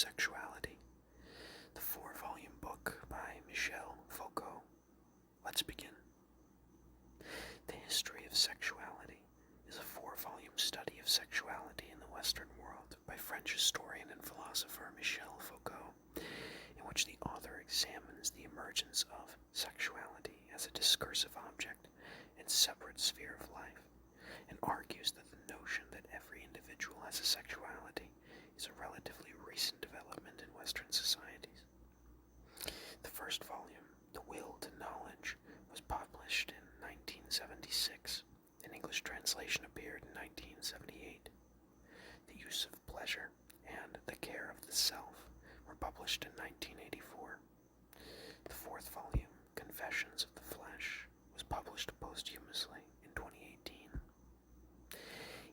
Sexuality, the 4-volume book by Michel Foucault. Let's begin. The History of Sexuality is a 4-volume study of sexuality in the Western world by French historian and philosopher Michel Foucault, in which the author examines the emergence of sexuality as a discursive object and separate sphere of life, and argues that the notion that every individual has a sexuality is a relatively recent development in Western societies. The first volume, The Will to Knowledge, was published in 1976. An English translation appeared in 1978. The Use of Pleasure and The Care of the Self were published in 1984. The fourth volume, Confessions of the Flesh, was published posthumously in 2018.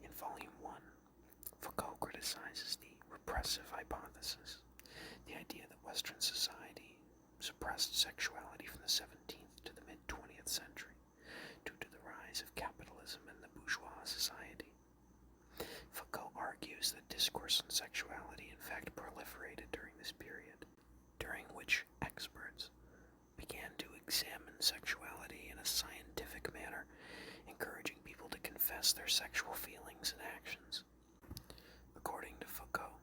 In Volume 1, Foucault criticizes the repressive hypothesis, the idea that Western society suppressed sexuality from the 17th to the mid-20th century due to the rise of capitalism and the bourgeois society. Foucault argues that discourse on sexuality in fact proliferated during this period, during which experts began to examine sexuality in a scientific manner, encouraging people to confess their sexual feelings and actions. According to Foucault,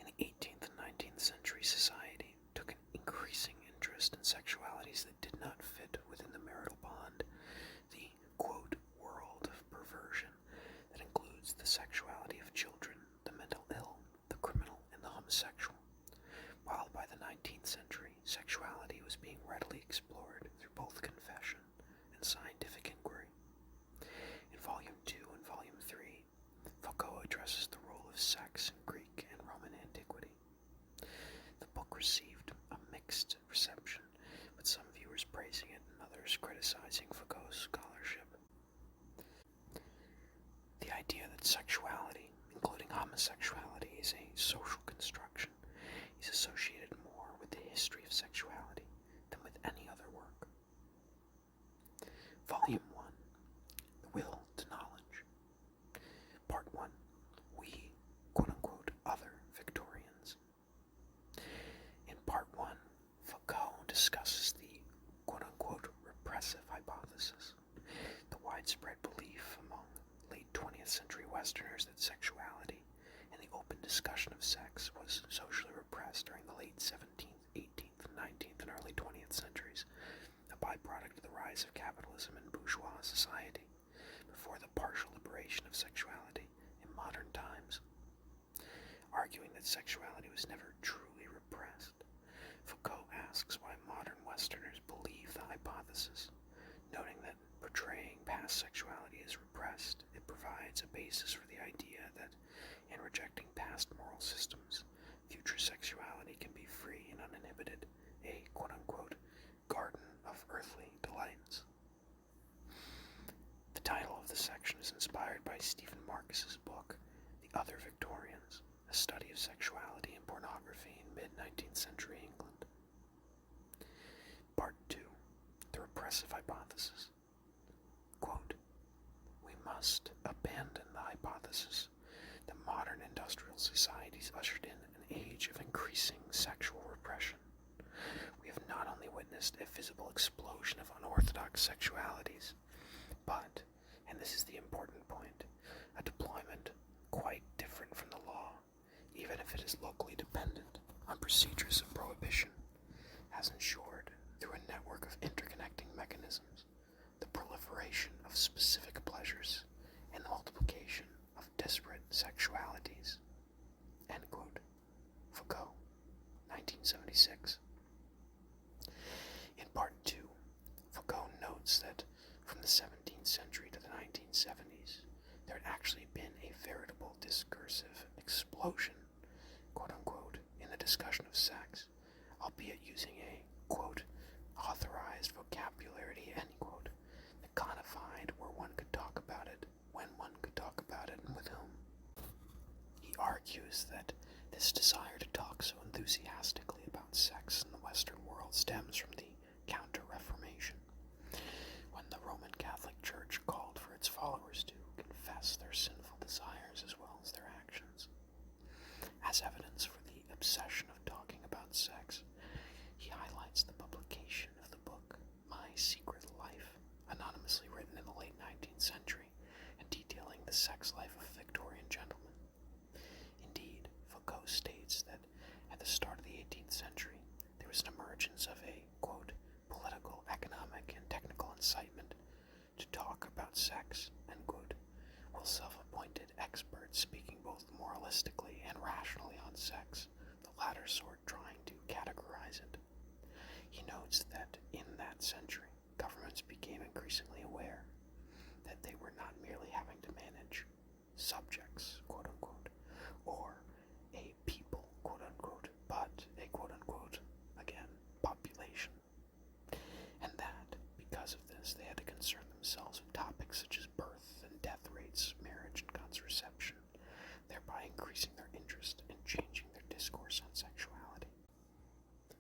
in the 18th and 19th century, society took an increasing interest in sexualities that did not fit within the marital bond, the, quote, world of perversion that includes the sexuality of children, the mental ill, the criminal, and the homosexual. While by the 19th century, sexuality was being readily explored through both confession and scientific inquiry. In Volume 2 and Volume 3, Foucault addresses the role of sex in Greek and Roman antiquity. The book received a mixed reception, with some viewers praising it and others criticizing Foucault's scholarship. The idea that sexuality, including homosexuality, is a social construction is associated more with the history of sexuality than with any other work. Volume 1, The Will to Knowledge. Part 1, We, quote-unquote, Other Victorians. In Part 1, Foucault discusses the, quote-unquote, repressive hypothesis, the widespread belief among late 20th century Westerners that sexuality and the open discussion of sex was socially repressed during the late 17th, 18th, 19th, and early 20th centuries, a byproduct of the rise of capitalism and bourgeois society, before the partial liberation of sexuality in modern times. Arguing that sexuality was never truly repressed, Foucault asks why modern Westerners believe the hypothesis, noting that portraying past sexuality as repressed, it provides a basis for the idea that, in rejecting past moral systems, future sexuality can be free and uninhibited, a quote-unquote garden of earthly delights. The title of the section is inspired by Stephen Marcus's book, The Other Victorians, a study of sexuality and pornography in mid-19th century England. Part 2, The Repressive Hypothesis. Quote, we must abandon the hypothesis that modern industrial societies ushered in an age of increasing sexual repression. We have not only witnessed a visible explosion of unorthodox sexualities, but, and this is the important point, a deployment quite different from the law, even if it is locally dependent on procedures of prohibition, has ensured, through a network of interconnecting mechanisms, the proliferation of specific pleasures and the multiplication of disparate sexualities. End quote. Foucault, 1976. In Part 2, Foucault notes that from the 17th century to the 1970s, there had actually been a veritable discursive explosion, quote-unquote, in the discussion of sex, albeit using a, quote, authorized vocabulary, end quote, that codified where one could talk about it, when one could talk about it, and with whom. He argues that this desire to talk so enthusiastically about sex in the Western world stems from the Counter-Reformation, when the Roman Catholic Church called for its followers to confess their sinful desires as well as their actions. As evidence for the obsession the sex life of Victorian gentlemen. Indeed, Foucault states that at the start of the 18th century, there was an emergence of a, quote, political, economic, and technical incitement to talk about sex, end quote, while self-appointed experts speaking both moralistically and rationally on sex, the latter sort trying to categorize it. He notes that in that century, governments became increasingly aware that they were not merely having to manage subjects, quote unquote, or a people, quote unquote, but a quote unquote, again, population. And that, because of this, they had to concern themselves with topics such as birth and death rates, marriage and contraception, thereby increasing their interest and changing their discourse on sexuality.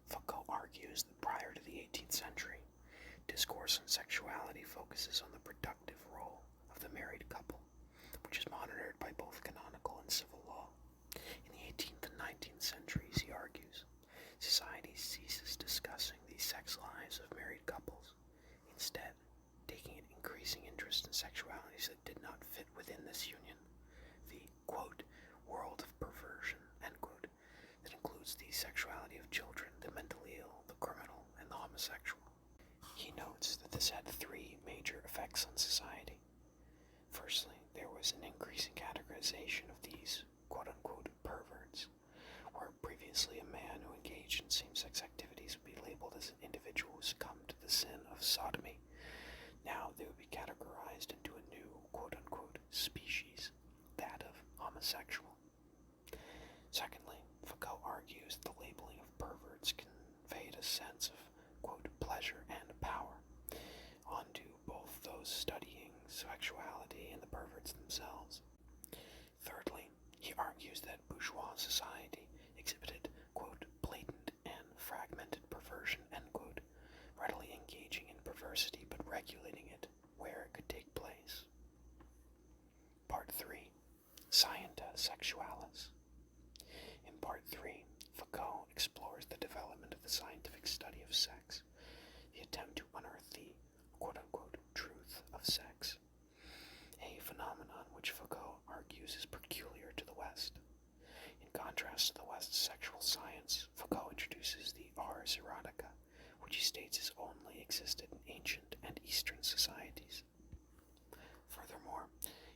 Foucault argues that prior to the 18th century, discourse on sexuality focuses on the productive role of the married couple, which is monitored by both canonical and civil law. In the 18th and 19th centuries, he argues, society ceases discussing the sex lives of married couples, instead taking an increasing interest in sexualities that did not fit within this union, the, quote, world of perversion, end quote, that includes the sexuality of children, the mentally ill, the criminal, and the homosexual. He notes that this had three major effects on society. Firstly, there was an increasing categorization of these quote-unquote perverts, where previously a man who engaged in same-sex activities would be labeled as an individual who succumbed to the sin of sodomy. Now they would be categorized into a new quote-unquote species, that of homosexual. Secondly, Foucault argues the labeling of perverts conveyed a sense of, quote, pleasure and power onto both those studying sexuality and the perverts themselves. Thirdly, he argues that bourgeois society exhibited, quote, blatant and fragmented perversion, end quote, readily engaging in perversity but regulating it where it could take place. Part 3. Scientia Sexualis. In Part 3, Foucault explores the development of the scientific study of sex, the attempt to unearth the quote-unquote truth of sex, a phenomenon which Foucault argues is peculiar to the West. In contrast to the West's sexual science, Foucault introduces the ars erotica, which he states has only existed in ancient and Eastern societies. Furthermore,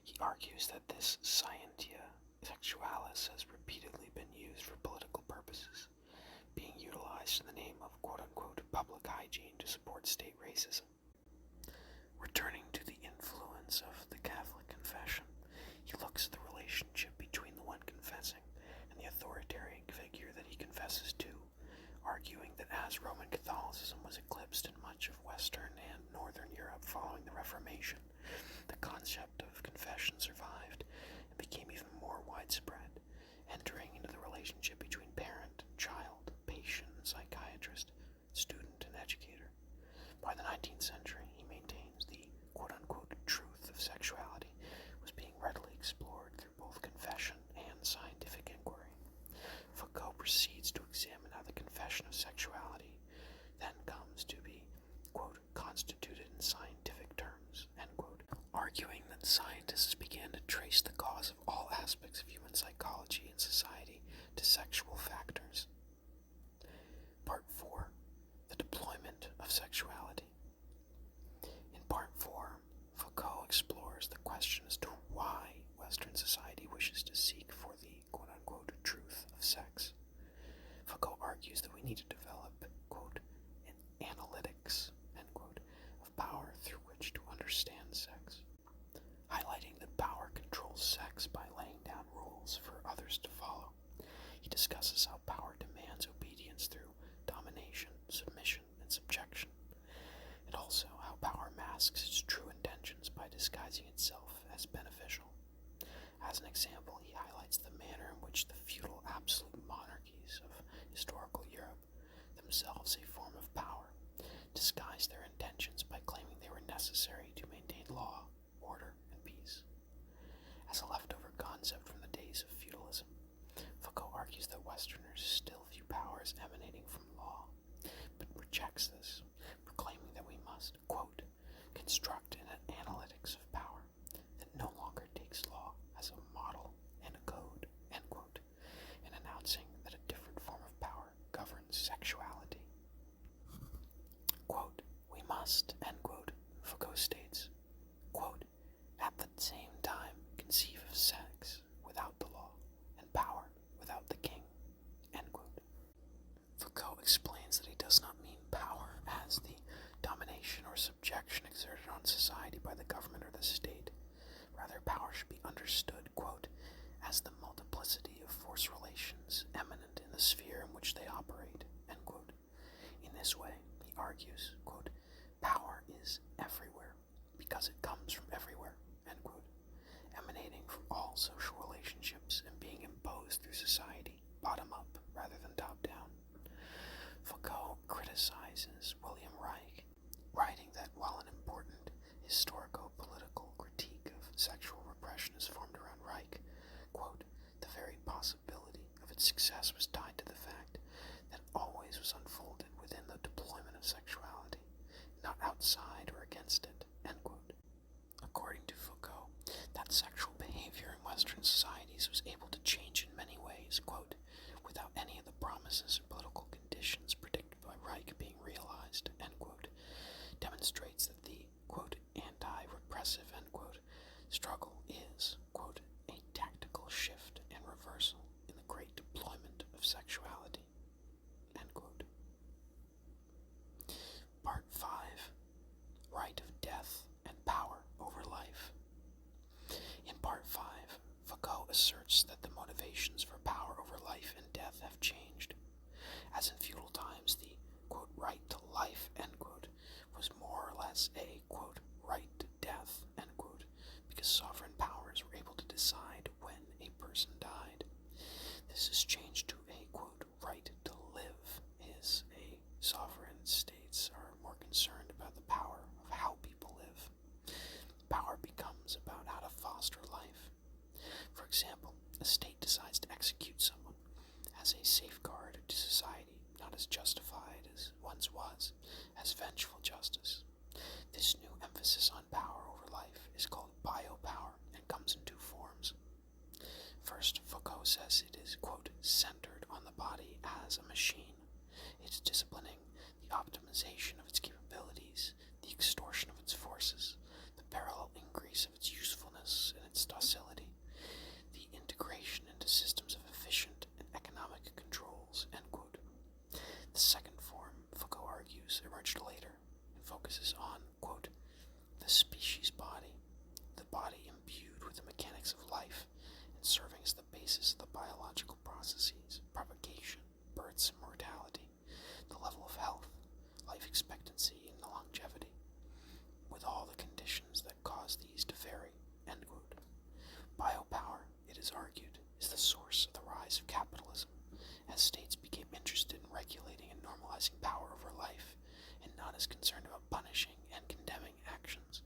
he argues that this scientia sexualis has repeatedly been used for political purposes, being utilized in the name of quote-unquote public hygiene to support state racism. Returning to the influence of the Catholic confession, he looks at the relationship between the one confessing and the authoritarian figure that he confesses to, arguing that as Roman Catholicism was eclipsed in much of Western and Northern Europe following the Reformation, the concept of confession survived and became even more widespread, entering into the relationship between parent and child, patient and psychiatrist, student and educator. By the 19th century, he maintains the quote-unquote truth of sexuality was being readily explored through both confession and scientific inquiry. Foucault proceeds to examine how the confession of sexuality then comes to be, quote, constituted in scientific terms, end quote, arguing that scientists began to trace the cause of all aspects of human psychology and society to sexual factors. Part 4. The deployment of sexuality. In Part 4, Foucault explores the question as to why Western society wishes to seek for the quote-unquote truth of sex. Foucault argues that we need to develop, quote, an analytics, end quote, of power through which to understand sex, highlighting that power controls sex by laying down rules for others to follow. He discusses how power demands obedience through domination, submission, and subjection, and also how power masks its true intentions by disguising itself as beneficial. As an example, he highlights the manner in which the feudal absolute monarchies of historical Europe, themselves a form of power, disguised their intentions by claiming they were necessary to maintain law, order, and peace. As a leftover concept from the days of feudalism, Foucault argues that Westerners still view power as emanating from law, but rejects this, proclaiming that we must, quote, construct an analytics of power that no longer takes law must, end quote, Foucault states, quote, at the same time conceive of sex without the law and power without the king, end quote. Foucault explains that he does not mean power as the domination or subjection exerted on society by the government or the state. Rather, power should be understood, quote, as the multiplicity of force relations eminent in the sphere in which they operate, end quote. In this way, he argues, quote, power is everywhere because it comes from everywhere, end quote, emanating from all social relationships and being imposed through society, bottom up rather than top down. Foucault criticizes William Reich, writing that while an important historico-political critique of sexual repression is formed around Reich, quote, the very possibility of its success was tied to the fact that it always was unfolded within the deployment of sexuality, not outside or against it, end quote. According to Foucault, that sexual behavior in Western societies was able to change in many ways, quote, without any of the promises or political conditions predicted by Reich being realized, end quote, demonstrates that the, quote, anti-repressive, end quote, struggle is, quote, a tactical shift and reversal in the great deployment of sexuality, end quote. Part 5. Right of death and power over life. In Part 5, Foucault asserts that the motivations for power over life and death have changed. As in feudal times, the, quote, right to life, end quote, was more or less a, quote, right to death, end quote, because sovereign powers were able to decide when a person died. This has changed to a, quote, right to live, is a sovereign states are more concerned about the power of how people live. Power becomes about how to foster life. For example, a state decides to execute someone as a safeguard to society, not as justified as once was, as vengeful justice. This new emphasis on power over life is called biopower and comes in two forms. First, Foucault says it is, quote, centered on the body as a machine. It's disciplining the optimization of its capabilities, the extortion of its forces, the parallel increase of its usefulness and its docility, the integration into systems of efficient and economic controls, end quote. The second form, Foucault argues, emerged later and focuses on, quote, the species body, the body imbued with the mechanics of life and serving as the basis of the biological processes, propagation, births and mortality, the level of health, life expectancy and the longevity, with all the conditions that cause these to vary, end quote. Biopower, it is argued, is the source of the rise of capitalism, as states became interested in regulating and normalizing power over life, and not as concerned about punishing and condemning actions.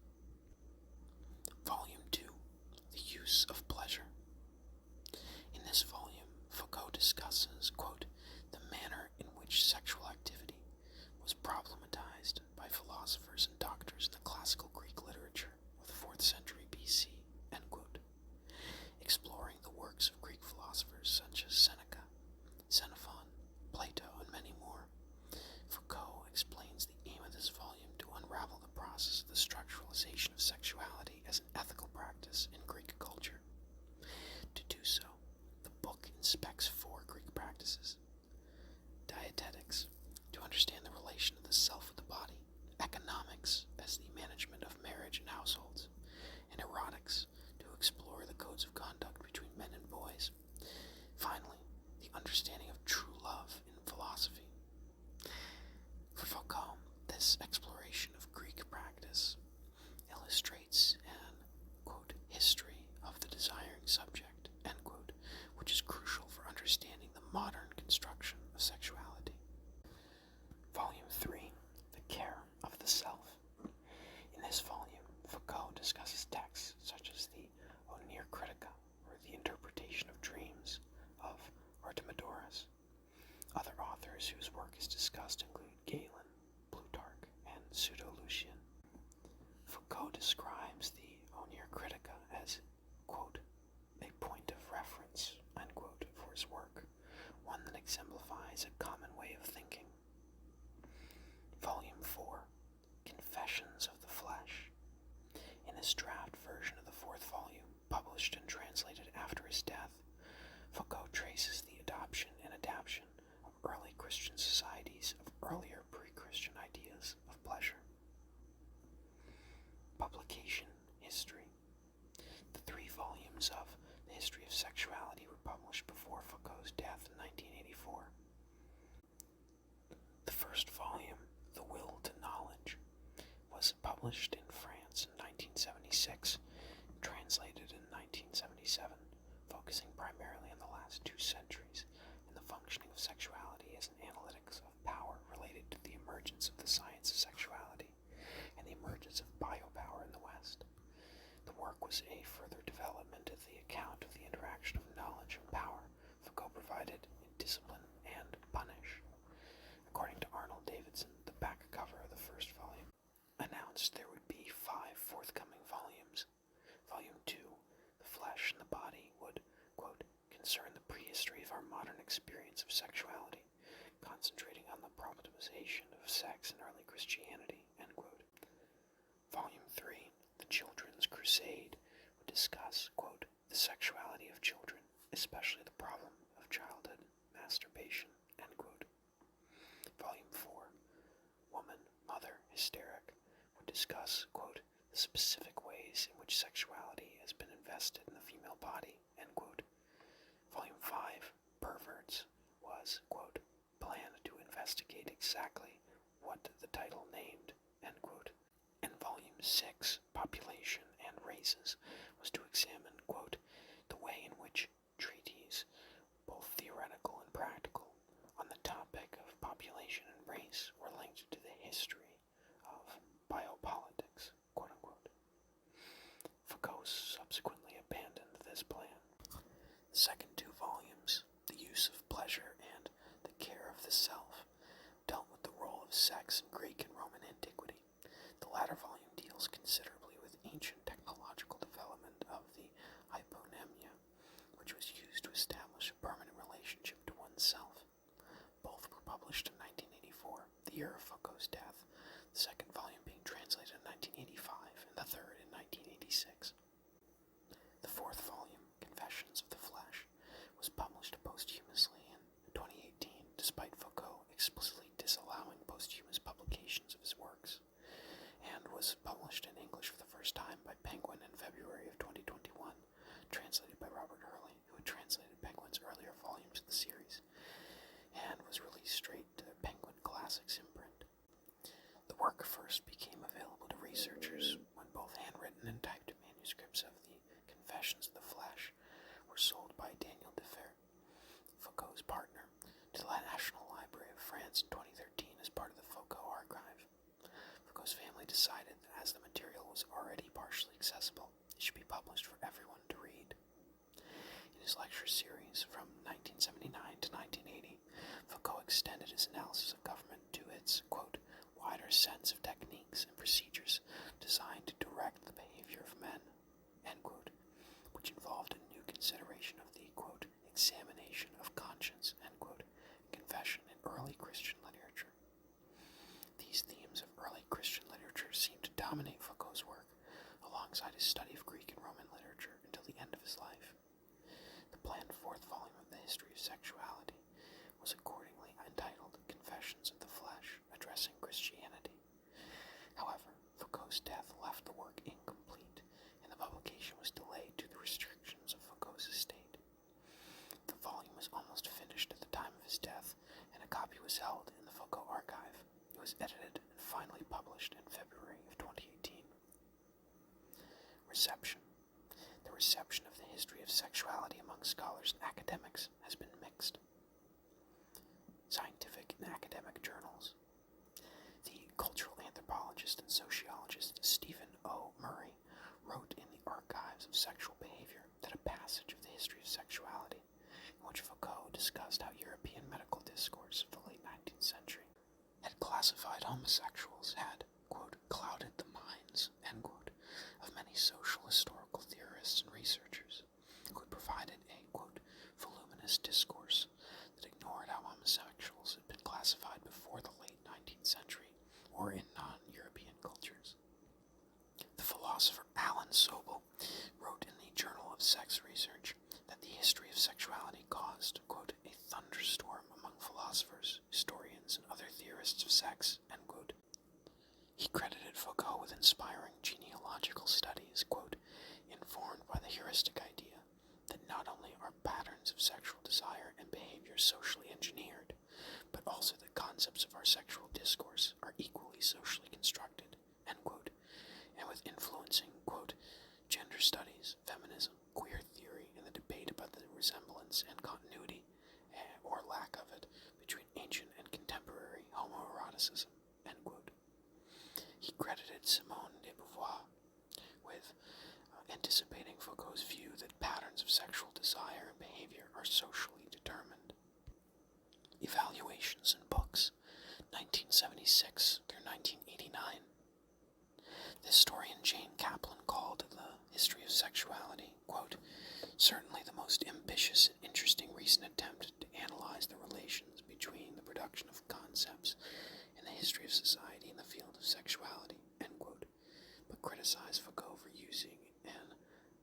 Volume 2. The Use of Pleasure. In this volume, Foucault discusses, quote, the manner in which sexual activity was problematized by philosophers and doctors in the classical Greek literature of the 4th century BC, end quote. Exploring the works of Greek philosophers such as Seneca, Xenophon, Plato, and many more, Foucault explains the aim of this volume to unravel the process of the structuralization of sexuality as an ethical practice in Greek culture. To do so, the book inspects 4 Greek practices: dietetics, to understand the relation of the self with the body; economics, as the management of marriage and households; and erotics, to explore the codes of conduct between men and boys; finally, the understanding of true love in philosophy. For Foucault, this exploration of Greek practice illustrates an, quote, history of the desiring subject, end quote, which is crucial for understanding the modern construction of sexuality. Volume 3. The Care of the Self. In this volume, Foucault discusses texts such as the Onir Critica, or the interpretation of dreams, of Artemidorus. Other authors whose work is discussed include Galen, Plutarch, and Pseudo-Lucian. Foucault describes the Onir Critica as, quote, a point of reference, end quote, for his work, one that exemplifies a common way of thinking. Volume 4, this draft version of the fourth volume, published and translated after his death, Foucault traces the adoption and adaptation of early Christian societies of earlier pre-Christian ideas of pleasure. Publication history. The 3 volumes of The History of Sexuality were published before Foucault's death in 1984. The first volume, The Will to Knowledge, was published in France in 1976, translated in 1977, focusing primarily on the last 2 centuries and the functioning of sexuality as an analytics of power related to the emergence of the science of sexuality and the emergence of biopower in the West. The work was a further development of the account of the interaction of knowledge and power Foucault provided in Discipline and Punish. According to Arnold Davidson, the back cover of the first volume announced there would be 5 forthcoming volumes. Volume 2, The Flesh and the Body, would, quote, concern the prehistory of our modern experience of sexuality, concentrating on the problematization of sex in early Christianity, end quote. Volume 3, The Children's Crusade, would discuss, quote, the sexuality of children, especially the problem of childhood masturbation, end quote. Volume 4, Woman, Mother, Hysteric, would discuss, quote, the specific ways in which sexuality has been invested in the female body, end quote. Volume 5, Perverts, was, quote, planned to investigate exactly what the title named, end quote. And Volume 6, Population and Races, was to examine, quote, the way in which treaties, both theoretical and practical, on the topic of population and race were linked to the history of biopolitics, quote unquote. Foucault subsequently abandoned this plan. The second 2 volumes, The Use of Pleasure and The Care of the Self, dealt with the role of sex in Greek and Roman antiquity. The latter volume deals considerably with ancient technological development of the hyponymia, which was used to establish a permanent relationship to oneself. Both were published in 1984, the year of Foucault's death, the second volume being translated in 1985 and the third in 1986. The fourth volume, Confessions of the Flesh, was published posthumously in 2018, despite Foucault explicitly disallowing posthumous publications of his works, and was published in English for the first time by Penguin in February of 2021, translated by Robert Hurley, who had translated Penguin's earlier volumes of the series, and was released straight to the Penguin Classics imprint. The work first became available to researchers when both handwritten and typed manuscripts of the Confessions of the Flesh were sold by Daniel Defer, Foucault's partner, to the National Library of France in 2013 as part of the Foucault Archive. Foucault's family decided that as the material was already partially accessible, it should be published for everyone to read. In his lecture series from 1979 to 1980, Foucault extended his analysis of government to its, quote, wider sense of techniques and procedures designed to direct the behavior of men, end quote, which involved a new consideration of the, quote, examination of conscience, end quote, confession in early Christian literature. These themes of early Christian literature seemed to dominate Foucault's work, alongside his study of Greek and Roman literature until the end of his life. The planned 4th volume of The History of Sexuality was accordingly entitled Confessions of the Flesh, addressing Christianity. However, Foucault's death left the work incomplete, and the publication was delayed due to the restrictions of Foucault's estate. The volume was almost finished at the time of his death, and a copy was held in the Foucault Archive. It was edited and finally published in February of 2018. Reception. The reception of The History of Sexuality among scholars and academics has been mixed. Scientific and academic journals. The cultural anthropologist and sociologist Stephen O. Murray wrote in the Archives of Sexual Behavior that a passage of The History of Sexuality, in which Foucault discussed how European medical discourse of the late 19th century had classified homosexuals had, quote, clouded the minds, end quote, of many social historical theorists and researchers, who had provided a, quote, voluminous discourse that ignored how homosexuals had been classified before the late 19th century or in non-European cultures. The philosopher Alan Sobel wrote in the Journal of Sex Research that the history of sexuality caused, quote, a thunderstorm among philosophers, historians, and other theorists of sex, end quote. He credited Foucault with inspiring genealogical studies, quote, informed by the heuristic idea that not only are patterns of sexual desire and behavior socially engineered, but also that concepts of our sexual discourse are equally socially constructed, end quote, and with influencing, quote, gender studies, feminism, queer theory, and the debate about the resemblance and continuity, or lack of it, between ancient and contemporary homoeroticism, end quote. He credited Simone de Beauvoir with anticipating Foucault's view that patterns of sexual desire and behavior are socially determined. Evaluations in books, 1976 through 1989. The historian Jane Kaplan called the history of sexuality, quote, certainly the most ambitious and interesting recent attempt to analyze the relations between the production of concepts and the history of society in the field of sexuality, end quote, but criticized Foucault for using an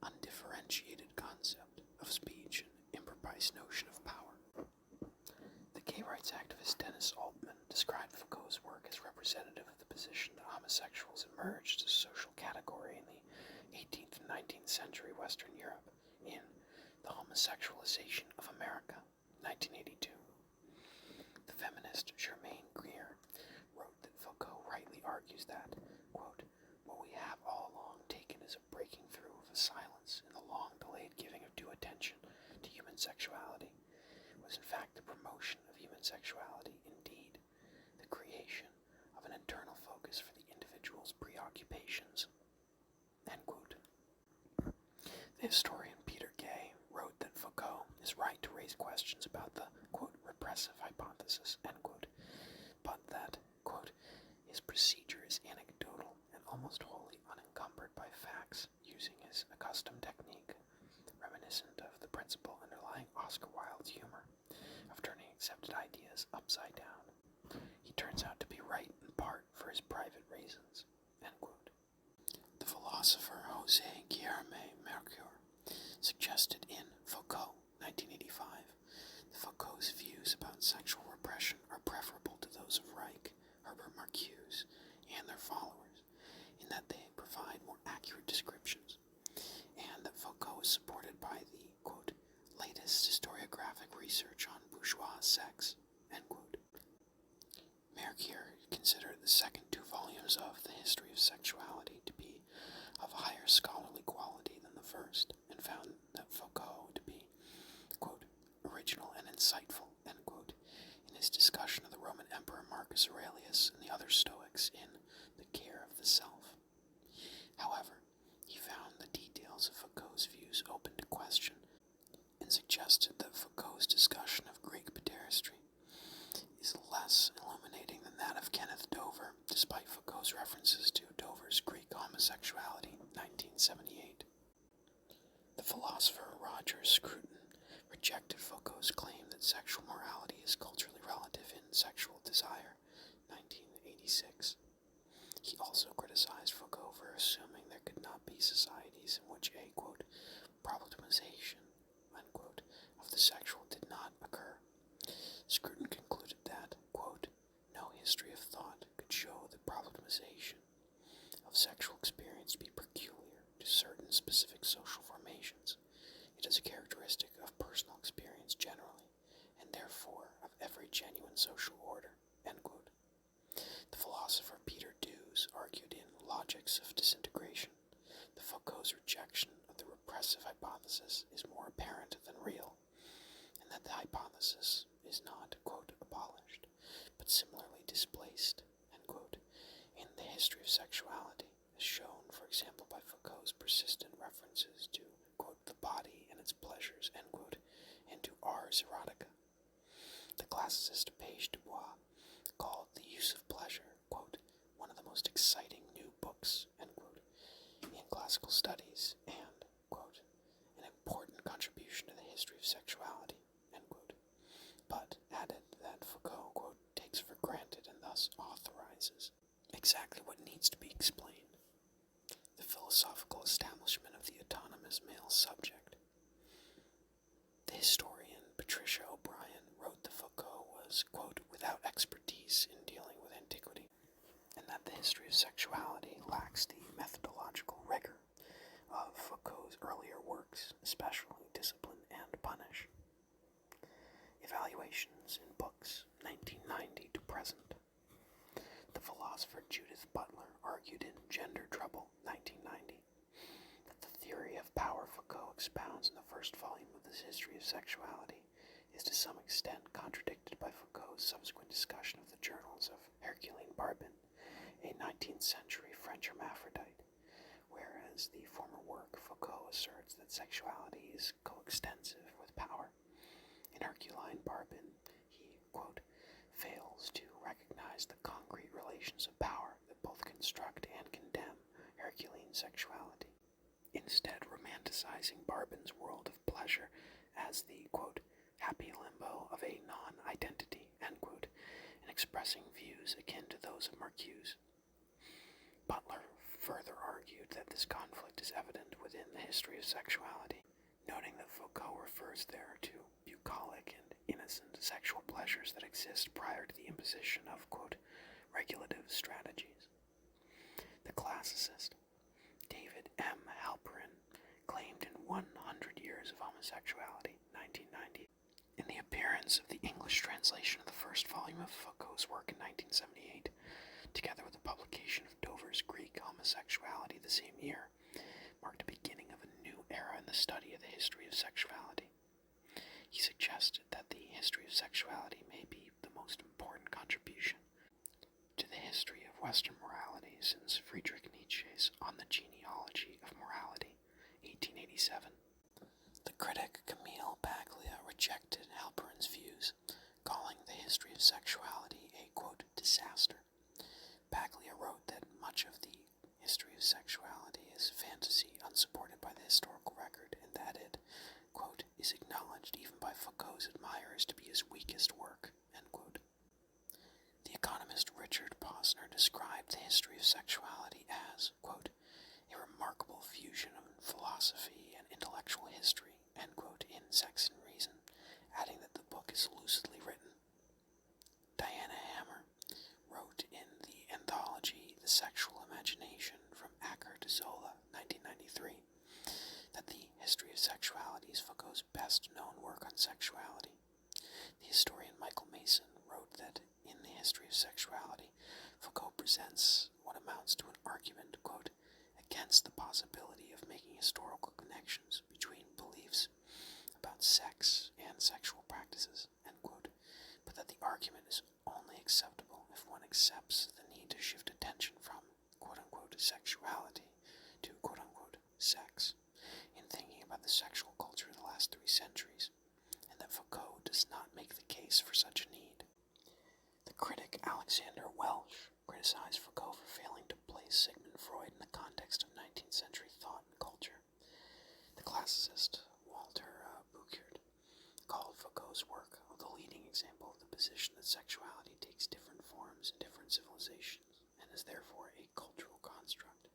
undifferentiated concept of speech and improprious notion of power. The gay rights activist Dennis Altman described Foucault's work as representative of the position that homosexuals emerged as a social category in the 18th and 19th century Western Europe in The Homosexualization of America, 1982. The feminist Germaine Greer wrote that Foucault rightly argues that, quote, what we have all along taken as a breaking through of a silence in the long-delayed giving of due attention to human sexuality was in fact the promotion of human sexuality, indeed, the creation of an internal focus for the individual's preoccupations, end quote. The historian Peter Gay wrote that Foucault is right to raise questions about the, quote, repressive hypothesis, end quote, but that, quote, his procedure is anecdotal and almost wholly unencumbered by facts, using his accustomed technique, reminiscent of the principle underlying Oscar Wilde's humor of turning accepted ideas upside down. He turns out to be right in part for his private reasons, end quote. The philosopher José Guillermo Mercure suggested in Foucault, 1985, that Foucault's views about sexual repression are preferable to those of Reich, Herbert Marcuse, and their followers, in that they provide more accurate descriptions, and that Foucault is supported by the, quote, latest historiographic research on bourgeois sex, end quote. Mercure considered the second two volumes of The History of Sexuality to be of higher scholarly quality than the first, and found that Foucault to be, quote, original and insightful, end quote, in his discussion of the Roman Emperor Marcus Aurelius and the other Stoics in The Care of the Self. However, he found the details of Foucault's views open to question, and suggested that Foucault's discussion of Greek pederasty is less illuminating than that of Kenneth Dover, despite Foucault's references to Dover's Greek homosexuality, 1978. The philosopher Roger Scruton rejected Foucault's claim that sexual morality is culturally relative in Sexual Desire, 1986. He also criticized Foucault for assuming there could not be societies in which a, quote, problematization, unquote, of the sexual did not occur. Scruton concluded that, quote, no history of thought could show the problematization of sexual experience to be peculiar to certain specific social formations. It is a characteristic of personal experience generally, and therefore of every genuine social order, end quote. The philosopher Peter Dews argued in Logics of Disintegration that Foucault's rejection of the repressive hypothesis is more apparent than real, and that the hypothesis is not, quote, abolished, but similarly displaced, end quote, in The History of Sexuality, as shown, for example, by Foucault's persistent references to, quote, the body and its pleasures, end quote, and to ars erotica. The classicist Page Dubois called The Use of Pleasure, quote, one of the most exciting new books, end quote, in classical studies, and, quote, an important contribution to the history of sexuality, end quote, but added that Foucault, quote, takes for granted and thus authorizes exactly what needs to be explained. The philosophical establishment of the autonomous male subject. The historian Patricia O'Brien wrote that Foucault was, quote, without expertise in dealing with antiquity, and that the history of sexuality lacks the methodological rigor of Foucault's earlier works, especially Discipline and Punish. Evaluations in books, 1990 to present. The philosopher Judith Butler argued in Gender Trouble, 1990, that the theory of power Foucault expounds in the first volume of this history of sexuality is to some extent contradicted by Foucault's subsequent discussion of the journals of Herculine Barbin, a 19th century French hermaphrodite, whereas the former work Foucault asserts that sexuality is coextensive with power. In Herculine Barbin, he, quote, fails to recognize the concrete relations of power that both construct and condemn Herculean sexuality, instead romanticizing Barbin's world of pleasure as the, quote, happy limbo of a non-identity, end quote, and expressing views akin to those of Marcuse. Butler further argued that this conflict is evident within the history of sexuality, noting that Foucault refers there to bucolic and innocent sexual pleasures that exist prior to the imposition of, quote, regulative strategies. The classicist David M. Halperin claimed in 100 Years of Homosexuality, 1990, in the appearance of the English translation of the first volume of Foucault's work in 1978, together with the publication of Dover's Greek Homosexuality the same year, marked the beginning of a new era in the study of the history of sexuality. He suggested that the history of sexuality may be the most important contribution to the history of Western morality since Friedrich Nietzsche's On the Genealogy of Morality, 1887. The critic Camille Paglia rejected Halperin's views, calling the history of sexuality a, quote, disaster. Paglia wrote that much of the history of sexuality is fantasy unsupported by the historical record, and that it, quote, is acknowledged even by Foucault's admirers to be his weakest work, end quote. The economist Richard Posner described the history of sexuality as, quote, a remarkable fusion of philosophy and intellectual history, end quote, in Sex and Reason, adding that the book is lucidly written. Diana Hammer wrote in the anthology The Sexual Imagination from Acker to Zola, 1993, that the history of sexuality is Foucault's best-known work on sexuality. The historian Michael Mason wrote that in the history of sexuality, Foucault presents what amounts to an argument, quote, against the possibility of making historical connections between beliefs about sex and sexual practices, end quote, but that the argument is only acceptable if one accepts the need to shift attention from, quote-unquote, sexuality to, quote-unquote, sex, in thinking about the sexual culture of the last 3 centuries, and that Foucault does not make the case for such a need. The critic Alexander Welsh criticized Foucault for failing to place Sigmund Freud in the context of 19th century thought and culture. The classicist Walter Buchert called Foucault's work the leading example of the position that sexuality takes different forms in different civilizations and is therefore a cultural construct.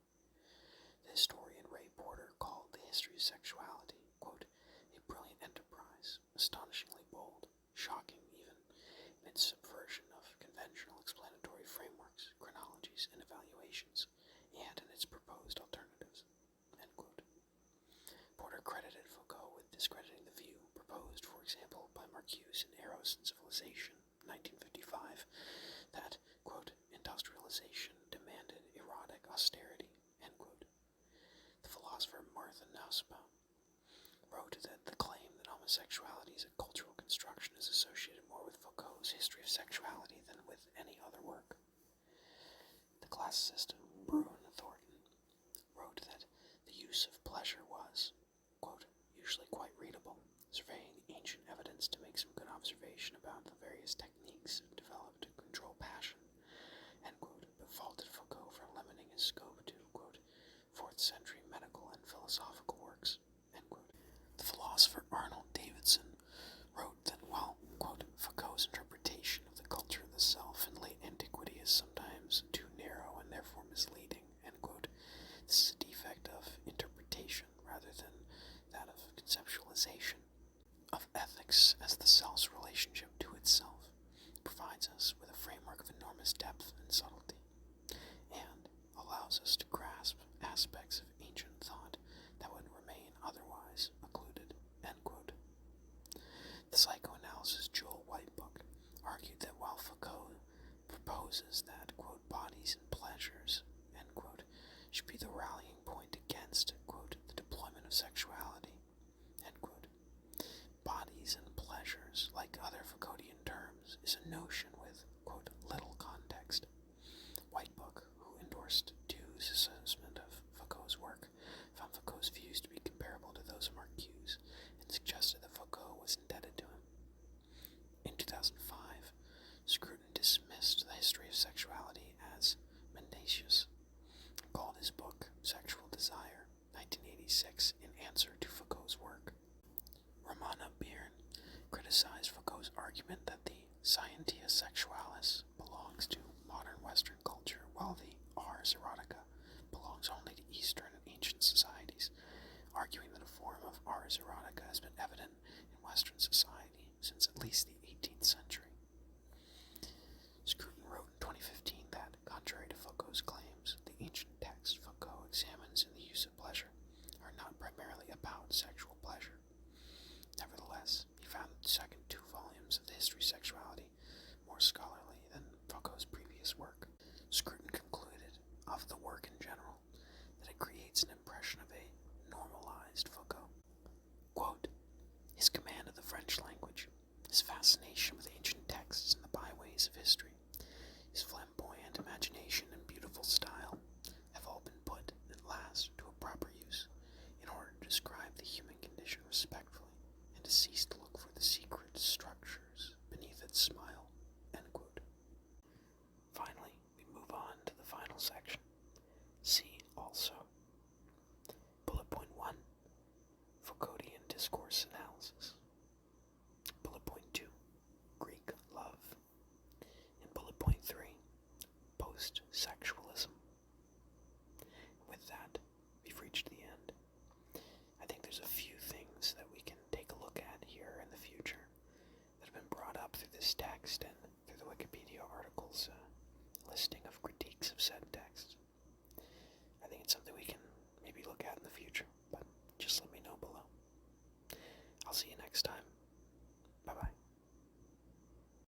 The historian Ray Porter called the history of sexuality, quote, a brilliant enterprise, astonishingly bold, shocking even, in its subversion of conventional explanatory frameworks, chronologies, and evaluations, and in its proposed alternatives, end quote. Porter credited Foucault with discrediting the view proposed, for example, by Marcuse in Eros and Civilization, 1955, that, quote, industrialization demanded erotic austerity, end quote. The philosopher Martha Nussbaum wrote that the claim that homosexuality is a cultural construction is associated more with Foucault's history of sexuality than with any other work. The classicist Brune Thornton wrote that the use of pleasure was, quote, usually quite readable, surveying ancient evidence to make some good observation about the various techniques developed to control passion, end quote, but faulted Foucault for limiting his scope to, quote, 4th century medical and philosophical works, end quote. The philosopher Arnold Davidson wrote that while, quote, Foucault's interpretation of the culture of the self in late antiquity is sometimes too narrow and therefore misleading, end quote, this is a defect as the self's relationship to itself, provides us with a framework of enormous depth and subtlety, and allows us to grasp aspects of ancient thought that would remain otherwise occluded. End quote. The psychoanalysis Joel White book argued that while Foucault proposes that, quote, bodies and pleasures, end quote, should be the rallying point against, quote, the deployment of sexuality, end quote, bodies and pleasures, like other Foucauldian terms, is a notion with, quote, little context. Whitebook, who endorsed Dew's assessment of Foucault's work, found Foucault's views to be comparable to those of Marcuse's, and suggested that Foucault was indebted to him. In 2005, Scruton dismissed the history of sexuality as mendacious, and called his book Sexual Desire, 1986, in answer to Foucault's work. Romana Byrne criticized Foucault's argument that the scientia sexualis belongs to modern Western culture, while the ars erotica belongs only to Eastern and ancient societies, arguing that a form of ars erotica has been evident in Western society since at least the 18th century. Scruton wrote in 2015 that, contrary to Foucault's claims, the ancient texts Foucault examines in the use of pleasure are not primarily about sexual pleasure. Nevertheless, he found the second two volumes of the History of Sexuality more scholarly than Foucault's previous work. Scruton concluded, of the work in general, that it creates an impression of a normalized Foucault. Quote, his command of the French language, his fascination with ancient texts and the byways of history, his flamboyant imagination and beautiful style have all been put, at last, to a proper use, in order to describe the human condition respectfully, and to cease to look for the secret structures beneath its smile. End quote. Finally, we move on to the final section. See also. Bullet point 1. Foucauldian discourse analysis. Bullet point 2. Greek love. And bullet point 3. Post-sexualism. With that, we've reached the end. I think there's a few things that we can take a look at here in the future that have been brought up through this text and through the Wikipedia article's listing of critiques of said text. I think it's something we can maybe look at in the future, but just let me know below. I'll see you next time.